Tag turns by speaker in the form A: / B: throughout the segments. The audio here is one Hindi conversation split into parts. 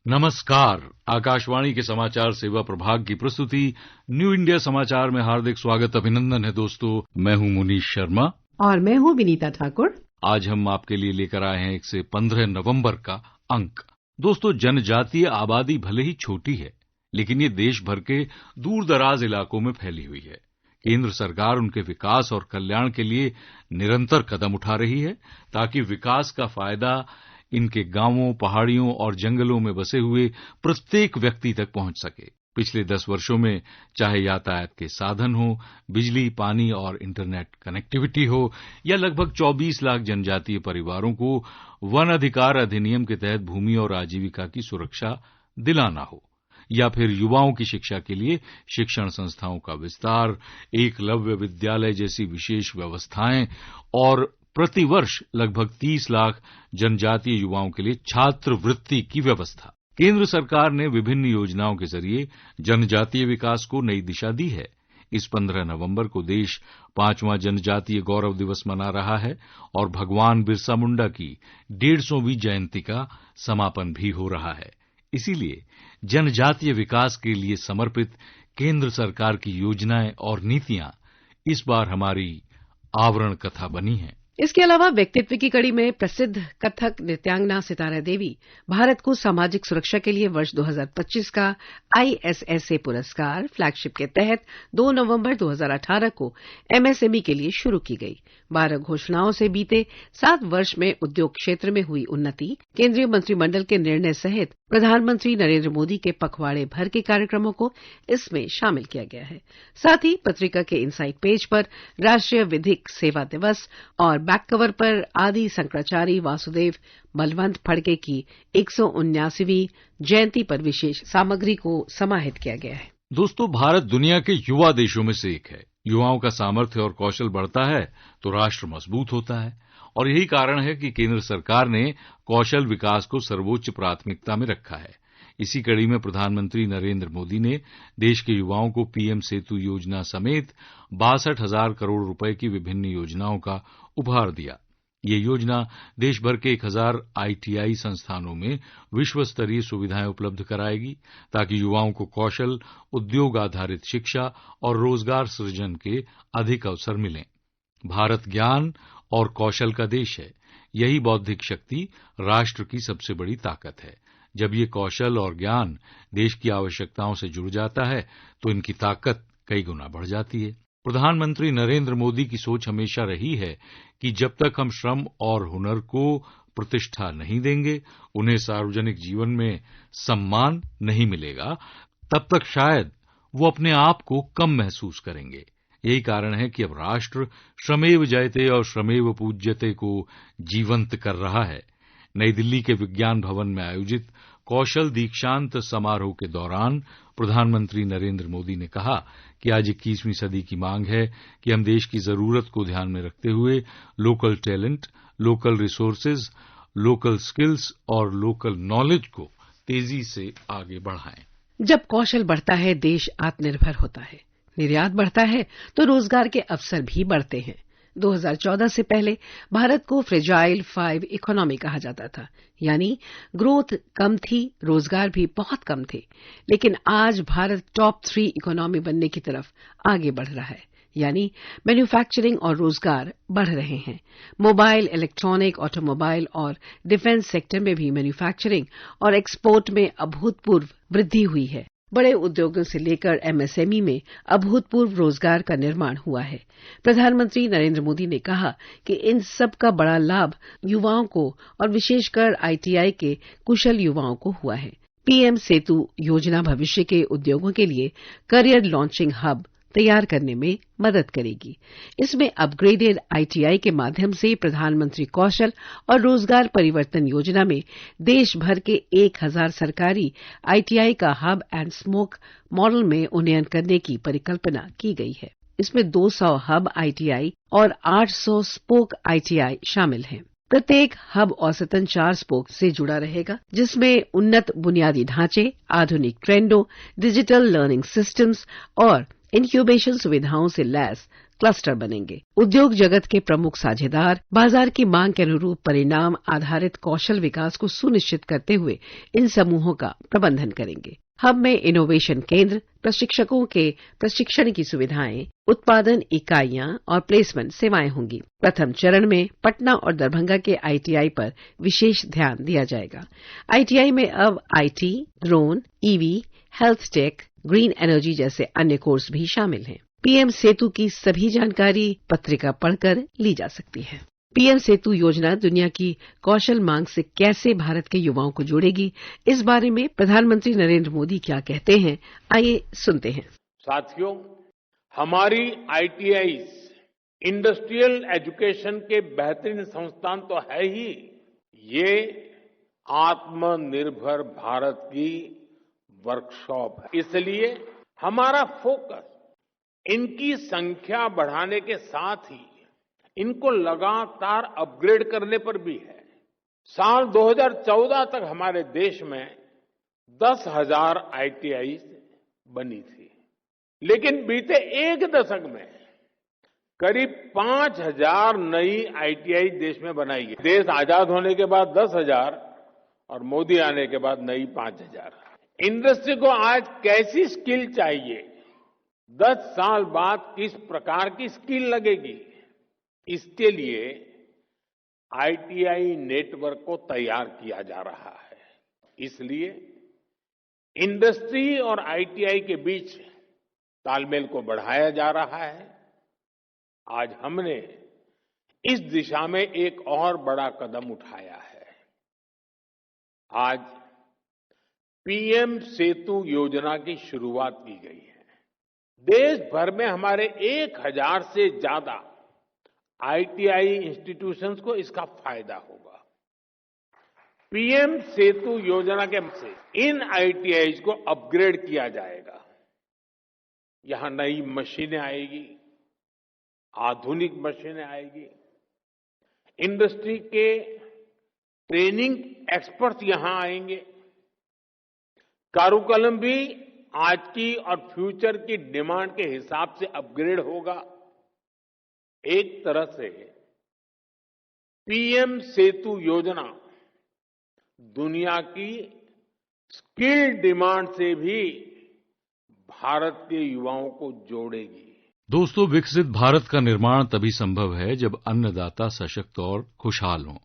A: नमस्कार। आकाशवाणी के समाचार सेवा प्रभाग की प्रस्तुति न्यू इंडिया समाचार में हार्दिक स्वागत अभिनंदन है। दोस्तों, मैं हूं मुनीश शर्मा
B: और मैं हूं विनीता ठाकुर।
A: आज हम आपके लिए लेकर आए हैं 1 से 15 नवंबर का अंक। दोस्तों, जनजातीय आबादी भले ही छोटी है, लेकिन ये देश भर के दूर दराज इलाकों में फैली हुई है। केंद्र सरकार उनके विकास और कल्याण के लिए निरंतर कदम उठा रही है ताकि विकास का फायदा इनके गांवों, पहाड़ियों और जंगलों में बसे हुए प्रत्येक व्यक्ति तक पहुंच सके। पिछले 10 वर्षों में चाहे यातायात के साधन हो, बिजली, पानी और इंटरनेट कनेक्टिविटी हो, या लगभग 24 लाख जनजातीय परिवारों को वन अधिकार अधिनियम के तहत भूमि और आजीविका की सुरक्षा दिलाना हो, या फिर युवाओं की शिक्षा के लिए शिक्षण संस्थाओं का विस्तार, एकलव्य विद्यालय जैसी विशेष व्यवस्थाएं और प्रतिवर्ष लगभग 30 लाख जनजातीय युवाओं के लिए छात्रवृत्ति की व्यवस्था। केंद्र सरकार ने विभिन्न योजनाओं के जरिए जनजातीय विकास को नई दिशा दी है। इस 15 नवंबर को देश 5वां जनजातीय गौरव दिवस मना रहा है और भगवान बिरसा मुंडा की 150वीं जयंती का समापन भी हो रहा है। इसीलिए जनजातीय विकास के लिए समर्पित केंद्र सरकार की योजनाएं और नीतियां इस बार हमारी आवरण कथा बनी हैं।
B: इसके अलावा व्यक्तित्व की कड़ी में प्रसिद्ध कथक नृत्यांगना सितारा देवी भारत को सामाजिक सुरक्षा के लिए वर्ष 2025 का ISSA पुरस्कार फ्लैगशिप के तहत 2 नवंबर 2018 को MSME के लिए शुरू की गई। 12 घोषणाओं से बीते 7 वर्ष में उद्योग क्षेत्र में हुई उन्नति, केंद्रीय मंत्रिमंडल के निर्णय सहित प्रधानमंत्री नरेंद्र मोदी के पखवाड़े भर के कार्यक्रमों को इसमें शामिल किया गया है। साथ ही पत्रिका के इनसाइड पेज पर राष्ट्रीय विधिक सेवा दिवस और बैक कवर पर आदि शंकराचार्य वासुदेव बलवंत फड़के की 179वीं जयंती पर विशेष सामग्री को समाहित किया गया है।
A: दोस्तों, भारत दुनिया के युवा देशों में से एक है। युवाओं का सामर्थ्य और कौशल बढ़ता है तो राष्ट्र मजबूत होता है, और यही कारण है कि केंद्र सरकार ने कौशल विकास को सर्वोच्च प्राथमिकता में रखा है। इसी कड़ी में प्रधानमंत्री नरेंद्र मोदी ने देश के युवाओं को पीएम सेतु योजना समेत 62,000 करोड़ रुपए की विभिन्न योजनाओं का उपहार दिया। ये योजना देश भर के 1000 ITI संस्थानों में विश्व स्तरीय सुविधाएं उपलब्ध कराएगी ताकि युवाओं को कौशल, उद्योग आधारित शिक्षा और रोजगार सृजन के अधिक अवसर मिलें। भारत ज्ञान और कौशल का देश है। यही बौद्धिक शक्ति राष्ट्र की सबसे बड़ी ताकत है। जब ये कौशल और ज्ञान देश की आवश्यकताओं से जुड़ जाता है तो इनकी ताकत कई गुना बढ़ जाती है। प्रधानमंत्री नरेंद्र मोदी की सोच हमेशा रही है कि जब तक हम श्रम और हुनर को प्रतिष्ठा नहीं देंगे, उन्हें सार्वजनिक जीवन में सम्मान नहीं मिलेगा, तब तक शायद वो अपने आप को कम महसूस करेंगे। यही कारण है कि अब राष्ट्र श्रमेव जयते और श्रमेव पूज्यते को जीवंत कर रहा है। नई दिल्ली के विज्ञान भवन में आयोजित कौशल दीक्षांत समारोह के दौरान प्रधानमंत्री नरेंद्र मोदी ने कहा कि आज 21वीं सदी की मांग है कि हम देश की जरूरत को ध्यान में रखते हुए local talent, local resources, local skills और लोकल नॉलेज को तेजी से आगे बढ़ाएं।
B: जब कौशल बढ़ता है, देश आत्मनिर्भर होता है। निर्यात बढ़ता है तो रोजगार के अवसर भी बढ़ते हैं। 2014 से पहले भारत को फ्रेजाइल 5 इकोनॉमी कहा जाता था, यानी ग्रोथ कम थी, रोजगार भी बहुत कम थे। लेकिन आज भारत टॉप 3 इकोनॉमी बनने की तरफ आगे बढ़ रहा है, यानी मैन्युफैक्चरिंग और रोजगार बढ़ रहे हैं। मोबाइल, इलेक्ट्रॉनिक, ऑटोमोबाइल और डिफेंस सेक्टर में भी मैन्युफैक्चरिंग और एक्सपोर्ट में अभूतपूर्व वृद्धि हुई है। बड़े उद्योगों से लेकर MSME में अभूतपूर्व रोजगार का निर्माण हुआ है। प्रधानमंत्री नरेंद्र मोदी ने कहा कि इन सब का बड़ा लाभ युवाओं को और विशेषकर ITI के कुशल युवाओं को हुआ है। PM सेतु योजना भविष्य के उद्योगों के लिए करियर लॉन्चिंग हब तैयार करने में मदद करेगी। इसमें अपग्रेडेड ITI के माध्यम से प्रधानमंत्री कौशल और रोजगार परिवर्तन योजना में देश भर के 1000 सरकारी ITI का हब एंड स्पोक मॉडल में उन्नयन करने की परिकल्पना की गई है। इसमें 200 हब ITI और 800 स्पोक ITI शामिल हैं। प्रत्येक हब औसतन 4 स्पोक से जुड़ा रहेगा, जिसमें उन्नत बुनियादी ढांचे, आधुनिक ट्रेंडों, डिजिटल लर्निंग सिस्टम्स और इंक्यूबेशन सुविधाओं से लैस क्लस्टर बनेंगे। उद्योग जगत के प्रमुख साझेदार बाजार की मांग के अनुरूप परिणाम आधारित कौशल विकास को सुनिश्चित करते हुए इन समूहों का प्रबंधन करेंगे। हब में इनोवेशन केंद्र, प्रशिक्षकों के प्रशिक्षण की सुविधाएं, उत्पादन इकाइयां और प्लेसमेंट सेवाएं होंगी। प्रथम चरण में पटना और दरभंगा के आईटीआई पर विशेष ध्यान दिया जाएगा। आईटीआई में अब IT, drone, EV, health take, green energy जैसे अन्य कोर्स भी शामिल हैं। पीएम सेतु की सभी जानकारी पत्रिका पढ़कर ली जा सकती है। पीएम सेतु योजना दुनिया की कौशल मांग से कैसे भारत के युवाओं को जोड़ेगी, इस बारे में प्रधानमंत्री नरेंद्र मोदी क्या कहते हैं, आइए सुनते हैं।
C: साथियों, हमारी आईटीआईज इंडस्ट्रियल एजुकेशन के बेहतरीन संस्थान तो है ही, ये आत्मनिर्भर भारत की वर्कशॉप है। इसलिए हमारा फोकस इनकी संख्या बढ़ाने के साथ ही इनको लगातार अपग्रेड करने पर भी है। साल 2014 तक हमारे देश में 10,000 आईटीआई बनी थी, लेकिन बीते एक दशक में करीब 5,000 नई आईटीआई देश में बनाई गई। देश आजाद होने के बाद 10,000 और मोदी आने के बाद नई 5,000। इंडस्ट्री को आज कैसी स्किल चाहिए, 10 साल बाद किस प्रकार की स्किल लगेगी, इसके लिए आईटीआई नेटवर्क को तैयार किया जा रहा है। इसलिए इंडस्ट्री और आईटीआई के बीच तालमेल को बढ़ाया जा रहा है। आज हमने इस दिशा में एक और बड़ा कदम उठाया है। आज पीएम सेतु योजना की शुरुआत की गई है। देश भर में हमारे 1,000 से ज्यादा आईटीआई इंस्टीट्यूशंस को इसका फायदा होगा। पीएम सेतु योजना के से इन आईटीआईज को अपग्रेड किया जाएगा। यहां नई मशीनें आएगी, आधुनिक मशीनें आएगी, इंडस्ट्री के ट्रेनिंग एक्सपर्ट्स यहां आएंगे। कारुकलम भी आज की और फ्यूचर की डिमांड के हिसाब से अपग्रेड होगा। एक तरह से पीएम सेतु योजना दुनिया की स्किल डिमांड से भी भारत के युवाओं को जोड़ेगी।
A: दोस्तों, विकसित भारत का निर्माण तभी संभव है जब अन्नदाता सशक्त और खुशहाल हों,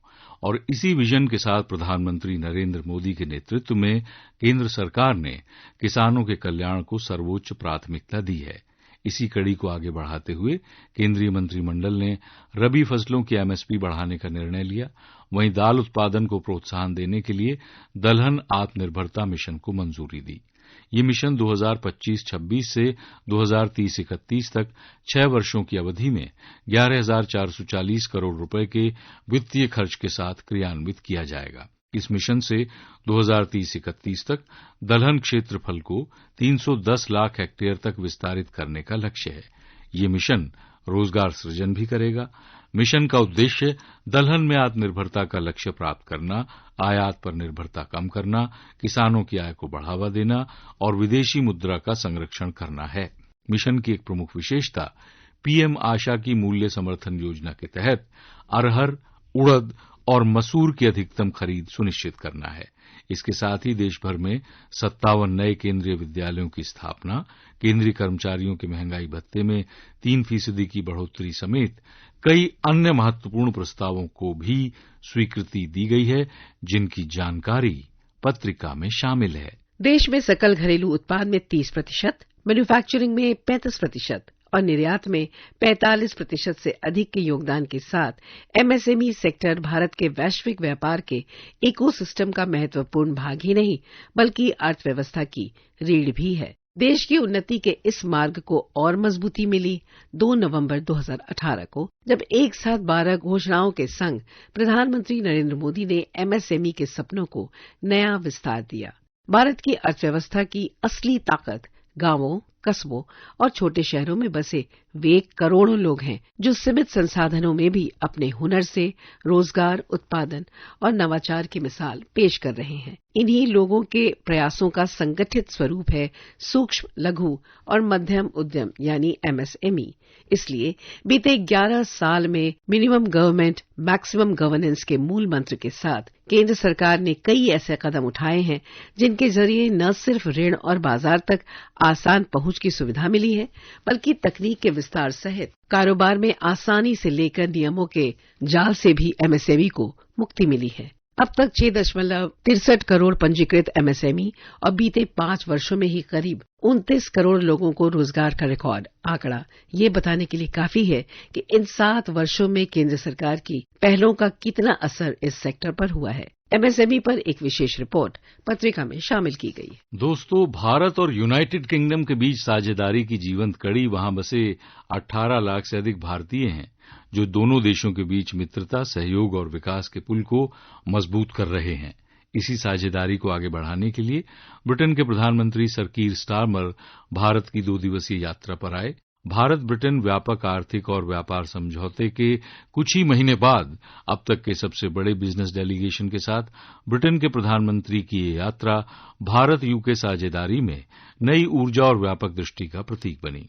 A: और इसी विजन के साथ प्रधानमंत्री नरेंद्र मोदी के नेतृत्व में केंद्र सरकार ने किसानों के कल्याण को सर्वोच्च प्राथमिकता दी है। इसी कड़ी को आगे बढ़ाते हुए केंद्रीय मंत्रिमंडल ने रबी फसलों की एमएसपी बढ़ाने का निर्णय लिया। वहीं दाल उत्पादन को प्रोत्साहन देने के लिए दलहन आत्मनिर्भरता मिशन को मंजूरी दी। ये मिशन 2025-26 से 2030-31 तक 6 वर्षों की अवधि में 11,440 करोड़ रुपए के वित्तीय खर्च के साथ क्रियान्वित किया जाएगा। इस मिशन से 2030-31 तक दलहन क्षेत्रफल को 310 लाख हेक्टेयर तक विस्तारित करने का लक्ष्य है। ये मिशन रोजगार सृजन भी करेगा। मिशन का उद्देश्य दलहन में आत्मनिर्भरता का लक्ष्य प्राप्त करना, आयात पर निर्भरता कम करना, किसानों की आय को बढ़ावा देना और विदेशी मुद्रा का संरक्षण करना है। मिशन की एक प्रमुख विशेषता पीएम आशा की मूल्य समर्थन योजना के तहत अरहर, उड़द और मसूर की अधिकतम खरीद सुनिश्चित करना है। इसके साथ ही देश भर में 57 नए केंद्रीय विद्यालयों की स्थापना, केंद्रीय कर्मचारियों के महंगाई भत्ते में 3% की बढ़ोतरी समेत कई अन्य महत्वपूर्ण प्रस्तावों को भी स्वीकृति दी गई है, जिनकी जानकारी पत्रिका में शामिल है।
B: देश में सकल घरेलू उत्पाद में 30%, मैन्युफैक्चरिंग में 35% और निर्यात में 45% से अधिक के योगदान के साथ एमएसएमई सेक्टर भारत के वैश्विक व्यापार के इकोसिस्टम का महत्वपूर्ण भाग ही नहीं, बल्कि अर्थव्यवस्था की रीढ़ भी है। देश की उन्नति के इस मार्ग को और मजबूती मिली 2 नवंबर 2018 को, जब एक साथ 12 घोषणाओं के संग प्रधानमंत्री नरेंद्र मोदी ने एमएसएमई के सपनों को नया विस्तार दिया। भारत की अर्थव्यवस्था की असली ताकत गांवों, कस्बों और छोटे शहरों में बसे वे करोड़ों लोग हैं जो सीमित संसाधनों में भी अपने हुनर से रोजगार, उत्पादन और नवाचार की मिसाल पेश कर रहे हैं। इन्हीं लोगों के प्रयासों का संगठित स्वरूप है सूक्ष्म, लघु और मध्यम उद्यम यानी एमएसएमई। इसलिए बीते 11 साल में मिनिमम गवर्नमेंट मैक्सिमम गवर्नेंस के मूल मंत्र के साथ केंद्र सरकार ने कई ऐसे कदम उठाए हैं जिनके जरिए न सिर्फ ऋण और बाजार तक आसान पहुंच की सुविधा मिली है, बल्कि तकनीक के विस्तार सहित कारोबार में आसानी से लेकर नियमों के जाल से भी एमएसएमई को मुक्ति मिली है। अब तक 6.63 करोड़ पंजीकृत एमएसएमई और बीते 5 वर्षों में ही करीब 29 करोड़ लोगों को रोजगार का रिकॉर्ड आंकड़ा ये बताने के लिए काफी है कि इन 7 वर्षों में केंद्र सरकार की पहलों का कितना असर इस सेक्टर पर हुआ है। एमएसएमई पर एक विशेष रिपोर्ट पत्रिका में शामिल की गई।
A: दोस्तों, भारत और यूनाइटेड किंगडम के बीच साझेदारी की जीवंत कड़ी वहां बसे 18 लाख से अधिक भारतीय हैं जो दोनों देशों के बीच मित्रता, सहयोग और विकास के पुल को मजबूत कर रहे हैं। इसी साझेदारी को आगे बढ़ाने के लिए ब्रिटेन के प्रधानमंत्री सर कीर स्टारमर भारत की 2 दिवसीय यात्रा पर आए। भारत ब्रिटेन व्यापक आर्थिक और व्यापार समझौते के कुछ ही महीने बाद अब तक के सबसे बड़े बिजनेस डेलीगेशन के साथ ब्रिटेन के प्रधानमंत्री की ये यात्रा भारत यूके साझेदारी में नई ऊर्जा और व्यापक दृष्टि का प्रतीक बनी।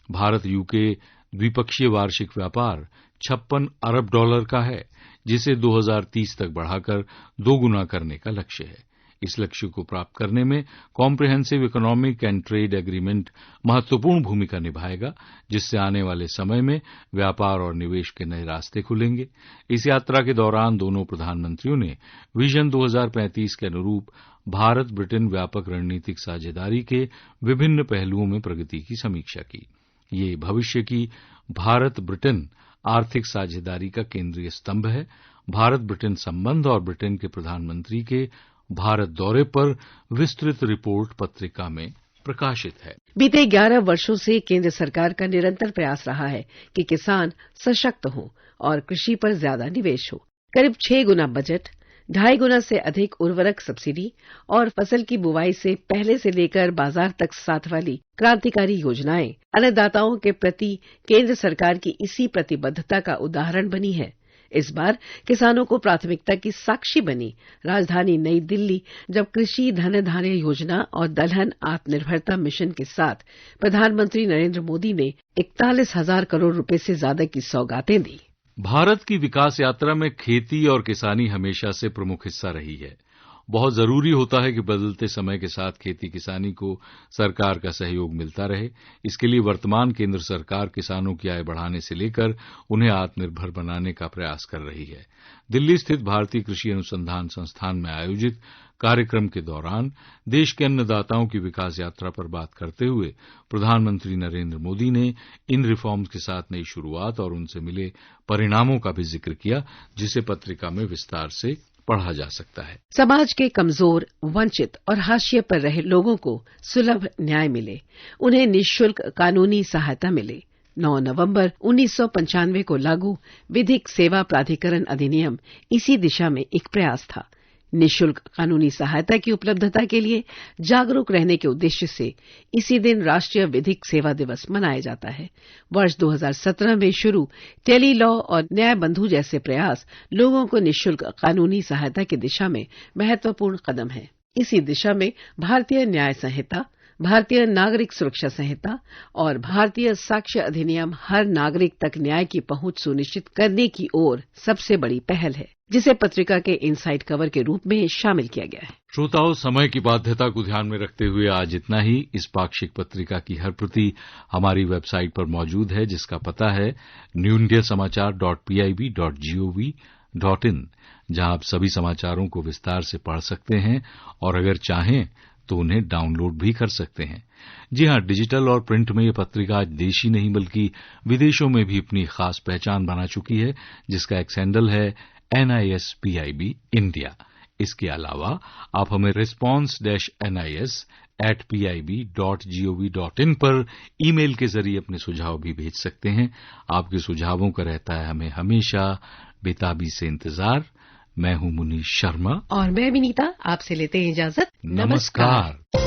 A: भारत यूके द्विपक्षीय वार्षिक व्यापार 56 अरब डॉलर का है, जिसे 2030 तक बढ़ाकर 2 गुना करने का लक्ष्य है। इस लक्ष्य को प्राप्त करने में comprehensive economic and trade agreement महत्वपूर्ण भूमिका निभाएगा, जिससे आने वाले समय में व्यापार और निवेश के नए रास्ते खुलेंगे। इस यात्रा के दौरान दोनों प्रधानमंत्रियों ने विजन 2035 के अनुरूप भारत ब्रिटेन व्यापक रणनीतिक साझेदारी के विभिन्न पहलुओं में प्रगति की समीक्षा की। ये भविष्य की भारत ब्रिटेन आर्थिक साझेदारी का केंद्रीय स्तंभ है। भारत ब्रिटेन संबंध और ब्रिटेन के प्रधानमंत्री के भारत दौरे पर विस्तृत रिपोर्ट पत्रिका में प्रकाशित है।
B: बीते 11 वर्षों से केंद्र सरकार का निरंतर प्रयास रहा है कि किसान सशक्त हों और कृषि पर ज्यादा निवेश हो। करीब 6 गुना बजट, 2.5 गुना से अधिक उर्वरक सब्सिडी और फसल की बुवाई से पहले से लेकर बाजार तक साथ वाली क्रांतिकारी योजनाएं अन्नदाताओं के प्रति केंद्र सरकार की इसी प्रतिबद्धता का उदाहरण बनी है। इस बार किसानों को प्राथमिकता की साक्षी बनी राजधानी नई दिल्ली, जब कृषि धन धान्य योजना और दलहन आत्मनिर्भरता मिशन के साथ प्रधानमंत्री नरेंद्र मोदी ने 41,000 करोड़ रुपए से ज्यादा की सौगातें दी।
A: भारत की विकास यात्रा में खेती और किसानी हमेशा से प्रमुख हिस्सा रही है। बहुत जरूरी होता है कि बदलते समय के साथ खेती किसानी को सरकार का सहयोग मिलता रहे। इसके लिए वर्तमान केंद्र सरकार किसानों की आय बढ़ाने से लेकर उन्हें आत्मनिर्भर बनाने का प्रयास कर रही है। दिल्ली स्थित भारतीय कृषि अनुसंधान संस्थान में आयोजित कार्यक्रम के दौरान देश के अन्नदाताओं की विकास यात्रा पर बात करते हुए प्रधानमंत्री नरेंद्र मोदी ने इन रिफॉर्म्स के साथ नई शुरुआत और उनसे मिले परिणामों का भी जिक्र किया, जिसे पत्रिका में विस्तार से पढ़ा जा सकता है।
B: समाज के कमजोर, वंचित और हाशिए पर रहे लोगों को सुलभ न्याय मिले, उन्हें निःशुल्क कानूनी सहायता मिले। 9 नवंबर 1995 को लागू विधिक सेवा प्राधिकरण अधिनियम इसी दिशा में एक प्रयास था। निःशुल्क कानूनी सहायता की उपलब्धता के लिए जागरूक रहने के उद्देश्य से इसी दिन राष्ट्रीय विधिक सेवा दिवस मनाया जाता है। वर्ष 2017 में शुरू टेली लॉ और न्याय बंधु जैसे प्रयास लोगों को निःशुल्क कानूनी सहायता की दिशा में महत्वपूर्ण कदम है। इसी दिशा में भारतीय न्याय संहिता, भारतीय नागरिक सुरक्षा संहिता और भारतीय साक्ष्य अधिनियम हर नागरिक तक न्याय की पहुंच सुनिश्चित करने की ओर सबसे बड़ी पहल है, जिसे पत्रिका के इनसाइड कवर के रूप में शामिल किया गया है।
A: श्रोताओं, समय की बाध्यता को ध्यान में रखते हुए आज इतना ही। इस पाक्षिक पत्रिका की हर प्रति हमारी वेबसाइट पर मौजूद है, जिसका पता है newindiasamaachar.pib.gov.in, जहां आप सभी समाचारों को विस्तार से पढ़ सकते हैं और अगर चाहें तो उन्हें डाउनलोड भी कर सकते हैं। जी हां, डिजिटल और प्रिंट में ये पत्रिका आज देश ही नहीं बल्कि विदेशों में भी अपनी खास पहचान बना चुकी है, जिसका एक हैंडल है NISPIB इंडिया। इसके अलावा आप हमें response-nis@pib.gov.in पर ईमेल के जरिए अपने सुझाव भी भेज सकते हैं। आपके सुझावों का रहता है हमें हमेशा बेताबी से इंतजार। मैं हूं मुनीश शर्मा
B: और मैं विनीता, आपसे लेते हैं इजाजत।
A: नमस्कार।